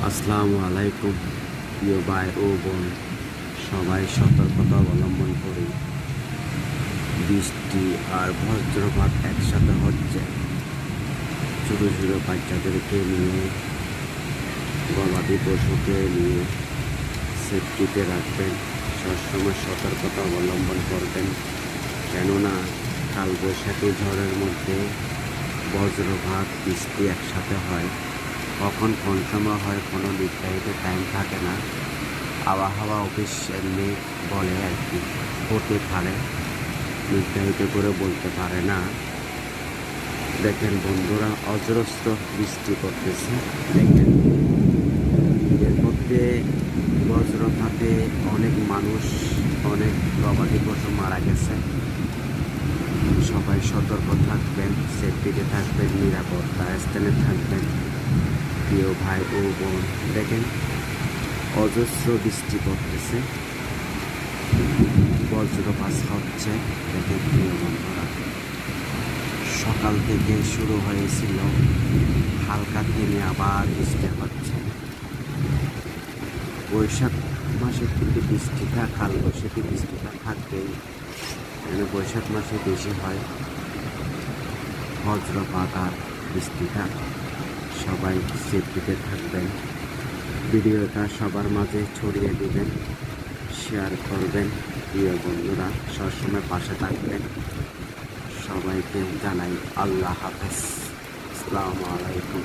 আসসালামু আলাইকুম প্রিয় ভাই ও বোন, সবাই সতর্কতা অবলম্বন করি। বৃষ্টি আর বজ্রপাত একসাথে হচ্ছে। ছোট ছোট বাচ্চাদেরকে নিয়ে, গবাদি পশুকে নিয়ে সেফটিতে রাখবেন। সবসময় সতর্কতা অবলম্বন করবেন, কেননা কালবৈশাখী ঝড়ের মধ্যে বজ্রপাত বৃষ্টি একসাথে হয়। কখন কোন সময় হয় কোনো নির্ধারিত টাইম থাকে না। আবহাওয়া অফিস এমনি বলে আর কি, হতে পারে, নির্ধারিত করে বলতে পারে না। দেখেন বন্ধুরা, অজস্র বৃষ্টি করতেছে। দেখেন এর মধ্যে বজ্রপাতে অনেক মানুষ, অনেক গবাদি পশু মারা গেছে। সবাই সতর্ক থাকবেন, সেফটিতে থাকবেন, নিরাপত্তা স্থানে থাকবেন প্রিয় ভাই ও বোন। দেখেন অজস্র বৃষ্টি পড়তেছে, বজ্রপাত হচ্ছে। দেখেন প্রিয় বন্ধুরা, সকাল থেকে শুরু হয়েছিল, হালকা থেমে আবার বৃষ্টি হচ্ছে। বৈশাখ মাসে কিন্তু বৃষ্টিটা, কালবৈশাখী বৃষ্টিটা থাকবেই, মানে বৈশাখ মাসে বেশি হয় বজ্রপাত আর বৃষ্টিটা। সবাই সেফটিতে থাকবেন, ভিডিওটা সবার মাঝে ছড়িয়ে দিবেন, শেয়ার করবেন প্রিয় বন্ধুরা, সবসময় পাশে থাকবেন। সবাইকে জানাই আল্লাহ হাফেজ, আসসালামু আলাইকুম।